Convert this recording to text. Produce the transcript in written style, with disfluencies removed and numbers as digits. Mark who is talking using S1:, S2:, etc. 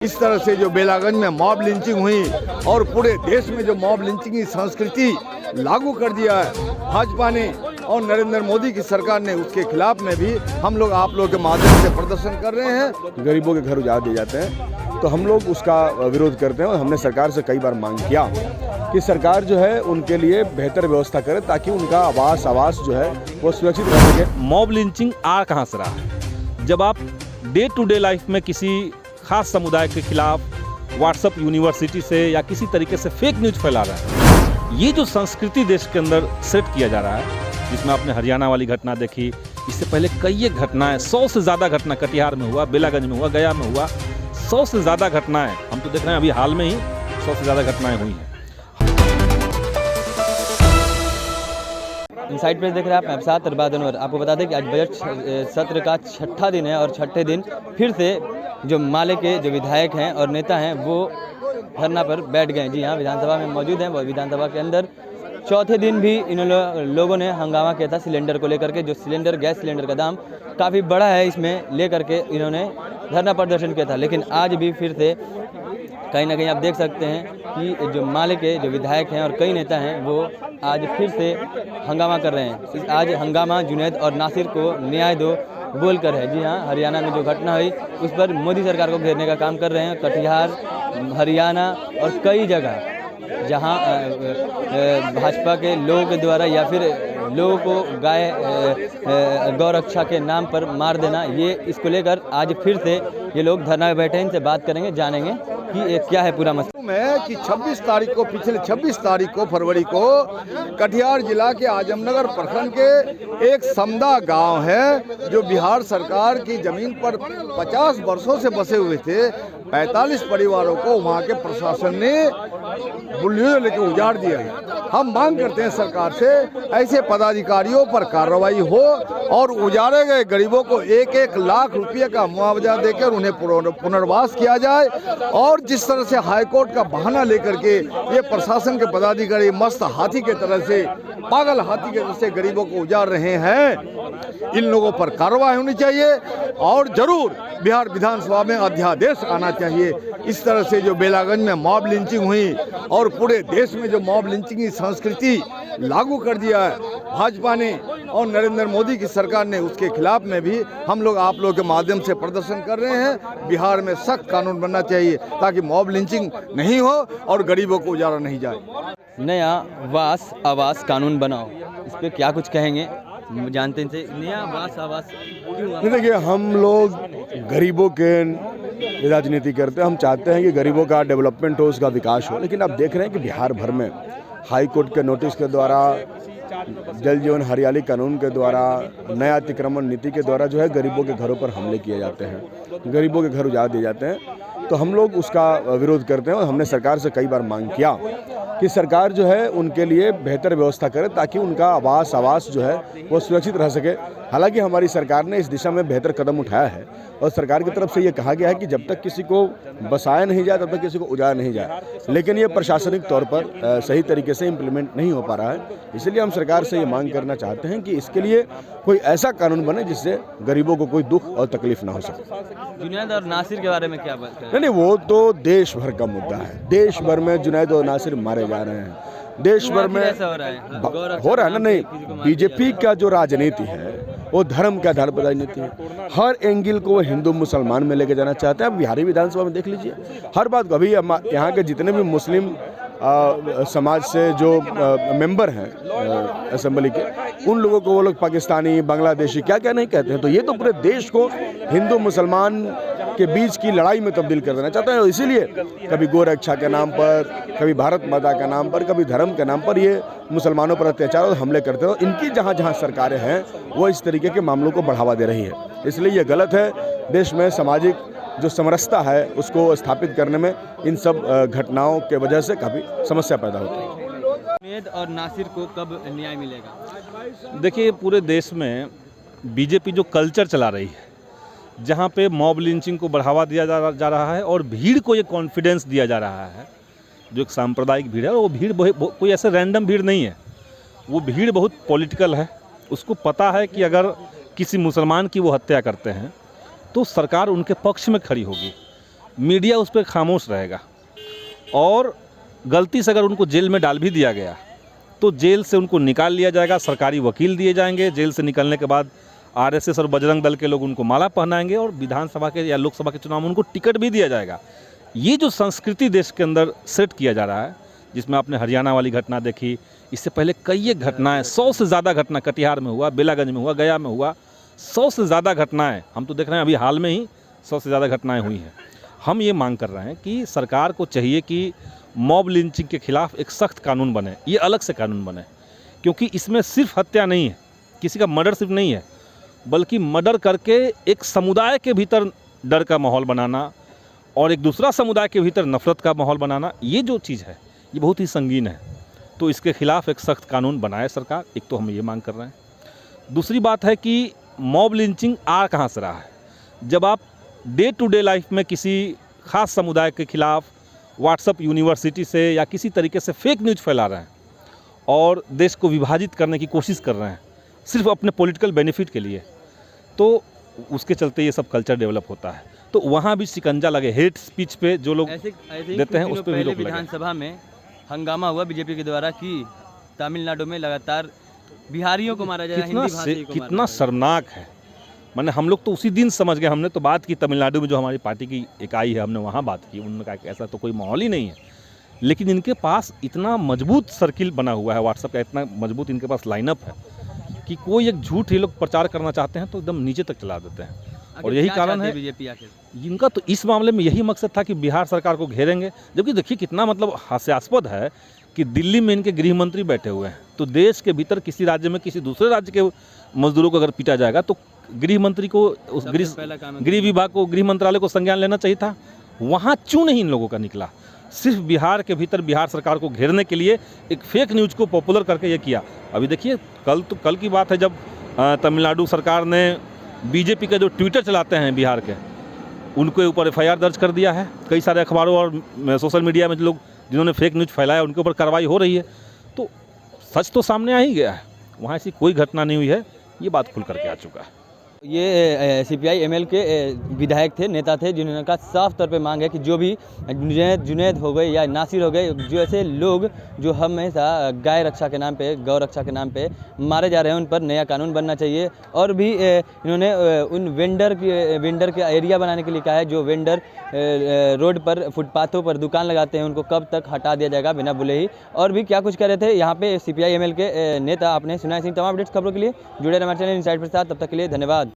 S1: इस तरह से जो बेलागंज में मॉब लिंचिंग हुई और पूरे देश में जो मॉब लिंचिंग की संस्कृति लागू कर दिया है भाजपा ने और नरेंद्र मोदी की सरकार ने, उसके खिलाफ में भी हम लोग आप लोगों के माध्यम से प्रदर्शन कर रहे हैं। गरीबों के घर उजाड़ दिए जाते हैं तो हम लोग उसका विरोध करते हैं और हमने सरकार से कई बार मांग किया कि सरकार जो है उनके लिए बेहतर व्यवस्था करे ताकि उनका आवास जो है वो सुरक्षित रह सके।
S2: मॉब लिंचिंग आ कहाँ से रहा है? जब आप डे टू डे लाइफ में किसी खास समुदाय के खिलाफ व्हाट्सएप यूनिवर्सिटी से या किसी तरीके से फेक न्यूज फैला रहा है, ये जो संस्कृति देश के अंदर सेट किया जा रहा है, जिसमें आपने हरियाणा वाली घटना देखी, इससे पहले कई एक घटनाएं, 100 से ज़्यादा घटना कटिहार में हुआ, बेलागंज में हुआ, गया में हुआ, 100 से ज़्यादा घटनाएं हम तो देख रहे हैं। अभी हाल में ही 100 से ज़्यादा घटनाएं हुई हैं।
S3: इनसाइड पे देख रहे हैं आप, मैं साथ अरबाज अनवर। आपको बता दें कि आज बजट सत्र का छठा दिन है और छठे दिन फिर से जो माले के जो विधायक हैं और नेता हैं वो धरना पर बैठ गए। जी हाँ, विधानसभा में मौजूद हैं। वो विधानसभा के अंदर चौथे दिन भी इन लोगों ने हंगामा किया था सिलेंडर को लेकर के। जो सिलेंडर, गैस सिलेंडर का दाम काफ़ी बड़ा है, इसमें लेकर के इन्होंने धरना प्रदर्शन किया था। लेकिन आज भी फिर से कहीं ना कहीं आप देख सकते हैं कि जो माले के जो विधायक हैं और कई नेता हैं वो आज फिर से हंगामा कर रहे हैं। आज हंगामा जुनैद और नासिर को न्याय दो बोलकर है। जी हाँ, हरियाणा में जो घटना हुई उस पर मोदी सरकार को घेरने का काम कर रहे हैं। कटिहार, हरियाणा और कई जगह जहाँ भाजपा के लोगों के द्वारा या फिर लोगों को गौ रक्षा के नाम पर मार देना, ये इसको लेकर आज फिर से ये लोग धरना में बैठे हैं। इनसे बात करेंगे, जानेंगे कि क्या है पूरा मसला।
S1: में कि 26 तारीख को, पिछले 26 तारीख को फरवरी को कटिहार जिला के आजमनगर प्रखंड के एक समदा गांव है जो बिहार सरकार की जमीन पर 50 वर्षों से बसे हुए थे। 45 परिवारों को वहां के प्रशासन ने बुलडोजर लेकर उजाड़ दिया है। हम मांग करते हैं सरकार से ऐसे पदाधिकारियों पर कार्रवाई हो और उजाड़े गए गरीबों को 1-1 लाख रुपये का मुआवजा देकर उन्हें पुनर्वास किया जाए। और जिस तरह से हाईकोर्ट का बहाना लेकर के ये प्रशासन के पदाधिकारी मस्त हाथी के तरह से, पागल हाथी के तरह से गरीबों को उजाड़ रहे हैं, इन लोगों पर कार्रवाई होनी चाहिए और जरूर बिहार विधानसभा में अध्यादेश आना चाहिए। इस तरह से जो बेलागंज में मॉब लिंचिंग हुई और पूरे देश में जो मॉब लिंचिंग की संस्कृति लागू कर दिया है भाजपा ने और नरेंद्र मोदी की सरकार ने, उसके खिलाफ में भी हम लोग आप लोगों के माध्यम से प्रदर्शन कर रहे हैं। बिहार में सख्त कानून बनना चाहिए ताकि मॉब लिंचिंग नहीं हो और गरीबों को उजाड़ा नहीं जाए।
S3: नया वास आवास कानून बनाओ, इस पर क्या कुछ कहेंगे, जानते हैं। नया वास आवास क्यों?
S4: देखिए, हम लोग गरीबों के राजनीति करते हैं। हम चाहते हैं कि गरीबों का डेवलपमेंट हो, उसका विकास हो। लेकिन आप देख रहे हैं कि बिहार भर में हाई कोर्ट के नोटिस के द्वारा, जल जीवन हरियाली कानून के द्वारा, नया अतिक्रमण नीति के द्वारा जो है गरीबों के घरों पर हमले किए जाते हैं, गरीबों के घर उजाड़ दिए जाते हैं। तो हम लोग उसका विरोध करते हैं और हमने सरकार से कई बार मांग किया कि सरकार जो है उनके लिए बेहतर व्यवस्था करे ताकि उनका आवास जो है वो सुरक्षित रह सके। हालांकि हमारी सरकार ने इस दिशा में बेहतर कदम उठाया है और सरकार की तरफ से ये कहा गया है कि जब तक किसी को बसाया नहीं जाए तब तक किसी को उजाड़ा नहीं जाए। लेकिन ये प्रशासनिक तौर पर सही तरीके से इम्प्लीमेंट नहीं हो पा रहा है। इसलिए हम सरकार से ये मांग करना चाहते हैं कि इसके लिए कोई ऐसा कानून बने जिससे गरीबों को कोई दुख और तकलीफ ना हो सके।
S3: जुनैद और नासिर के बारे में क्या बात करें?
S4: नहीं, वो तो देश भर का मुद्दा है। देश भर में जुनैद और नासिर मारे जा रहे हैं, देश भर में
S3: हो रहा है
S4: ना। नहीं, बीजेपी का जो राजनीति है वो धर्म के आधार पर राजनीति है। हर एंगल को हिंदू मुसलमान में लेके जाना चाहते हैं। अब बिहारी विधानसभा में देख लीजिए, हर बात को अभी यहाँ के जितने भी मुस्लिम समाज से जो मेंबर हैं असेंबली के, उन लोगों को वो लोग पाकिस्तानी, बांग्लादेशी क्या क्या नहीं कहते हैं। तो ये तो पूरे देश को हिंदू मुसलमान के बीच की लड़ाई में तब्दील कर देना चाहते हैं। इसीलिए कभी गौ रक्षा के नाम पर, कभी भारत माता के नाम पर, कभी धर्म के नाम पर ये मुसलमानों पर अत्याचार और हमले करते हैं। इनकी जहाँ जहाँ सरकारें हैं वो इस तरीके के मामलों को बढ़ावा दे रही है। इसलिए ये गलत है। देश में सामाजिक जो समरसता है उसको स्थापित करने में इन सब घटनाओं के वजह से काफ़ी समस्या पैदा होती है।
S3: जुनैद और नासिर को कब न्याय मिलेगा?
S2: देखिए, पूरे देश में बीजेपी जो कल्चर चला रही है, जहाँ पे मॉब लिंचिंग को बढ़ावा दिया जा रहा है और भीड़ को ये कॉन्फिडेंस दिया जा रहा है, जो एक सांप्रदायिक भीड़ है, वो भीड़ कोई ऐसे रैंडम भीड़ नहीं है। वो भीड़ बहुत पॉलिटिकल है। उसको पता है कि अगर किसी मुसलमान की वो हत्या करते हैं तो सरकार उनके पक्ष में खड़ी होगी। मीडिया उस पर खामोश रहेगा, और गलती से अगर उनको जेल में डाल भी दिया गया तो जेल से उनको निकाल लिया जाएगा, सरकारी वकील दिए जाएंगे, जेल से निकलने के बाद आरएसएस और बजरंग दल के लोग उनको माला पहनाएंगे और विधानसभा के या लोकसभा के चुनाव में उनको टिकट भी दिया जाएगा। ये जो संस्कृति देश के अंदर सेट किया जा रहा है, जिसमें आपने हरियाणा वाली घटना देखी, इससे पहले कई एक घटनाएं, 100 से ज़्यादा घटना कटिहार में हुआ, बेलागंज में हुआ, गया में हुआ, 100 से ज़्यादा घटनाएं हम तो देख रहे हैं, अभी हाल में ही 100 से ज़्यादा घटनाएं हुई हैं। हम ये मांग कर रहे हैं कि सरकार को चाहिए कि मॉब लिंचिंग के खिलाफ एक सख्त कानून बने, ये अलग से कानून बने, क्योंकि इसमें सिर्फ हत्या नहीं है, किसी का मर्डर सिर्फ नहीं है, बल्कि मर्डर करके एक समुदाय के भीतर डर का माहौल बनाना और एक दूसरा समुदाय के भीतर नफरत का माहौल बनाना, ये जो चीज़ है ये बहुत ही संगीन है। तो इसके खिलाफ एक सख्त कानून बनाए सरकार, एक तो हम ये मांग कर रहे हैं। दूसरी बात है कि मॉब लिंचिंग आ कहाँ से रहा है? जब आप डे टू डे लाइफ में किसी ख़ास समुदाय के खिलाफ व्हाट्सएप यूनिवर्सिटी से या किसी तरीके से फेक न्यूज़ फैला रहे हैं और देश को विभाजित करने की कोशिश कर रहे हैं सिर्फ अपने पॉलिटिकल बेनिफिट के लिए, तो उसके चलते ये सब कल्चर डेवलप होता है। तो वहाँ भी शिकंजा लगे, हेट स्पीच पे जो लोग देते हैं उस पर भी रोक लगे।
S3: विधानसभा में हंगामा हुआ बीजेपी के द्वारा कि तमिलनाडु में लगातार बिहारियों को मारा जा रहा है, हिंदी भाषी को
S2: कितना शर्मनाक है। मैंने हम लोग तो उसी दिन समझ गए, हमने तो बात की तमिलनाडु में जो हमारी पार्टी की इकाई है, हमने वहाँ बात की, उन्होंने कहा कि ऐसा तो कोई माहौल ही नहीं है, लेकिन इनके पास इतना मजबूत सर्किल बना हुआ है व्हाट्सएप का, इतना मजबूत इनके पास लाइनअप है कि कोई एक झूठ ये लोग प्रचार करना चाहते हैं तो एकदम नीचे तक चला देते हैं। और यही कारण है
S3: बीजेपी आखिर
S2: इनका, तो इस मामले में यही मकसद था कि बिहार सरकार को घेरेंगे। जबकि देखिए कितना मतलब हास्यास्पद है कि दिल्ली में इनके गृह मंत्री बैठे हुए हैं, तो देश के भीतर किसी राज्य में किसी दूसरे राज्य के मजदूरों को अगर पीटा जाएगा तो गृह मंत्री को, उस गृह विभाग को, गृह मंत्रालय को संज्ञान लेना चाहिए था। वहाँ क्यों नहीं इन लोगों का निकला? सिर्फ बिहार के भीतर बिहार सरकार को घेरने के लिए एक फेक न्यूज़ को पॉपुलर करके ये किया। अभी देखिए कल की बात है जब तमिलनाडु सरकार ने बीजेपी के जो ट्विटर चलाते हैं बिहार के, उनके ऊपर FIR दर्ज कर दिया है। कई सारे अखबारों और सोशल मीडिया में जो लोग जिन्होंने फेक न्यूज़ फैलाया उनके ऊपर कार्रवाई हो रही है। तो सच तो सामने आ ही गया है, वहाँ ऐसी कोई घटना नहीं हुई है, ये बात खुल करके आ चुका है।
S3: ये CPI ML के विधायक थे, नेता थे, जिन्होंने कहा साफ तौर पे मांग है कि जो भी जुनैद हो गए या नासिर हो गए, जो ऐसे लोग जो हमेशा गाय रक्षा के नाम पे, गौ रक्षा के नाम पे मारे जा रहे हैं, उन पर नया कानून बनना चाहिए। और भी इन्होंने उन वेंडर के एरिया बनाने के लिए कहा है, जो वेंडर रोड पर, फुटपाथों पर दुकान लगाते हैं, उनको कब तक हटा दिया जाएगा बिना बोले ही। और भी क्या कुछ कह रहे थे यहाँ पे CPI ML के नेता। आपने सुना है। तमाम अपडेट्स खबरों के लिए जुड़े रहे हमारे चैनल इनसाइड के साथ। तब तक के लिए धन्यवाद।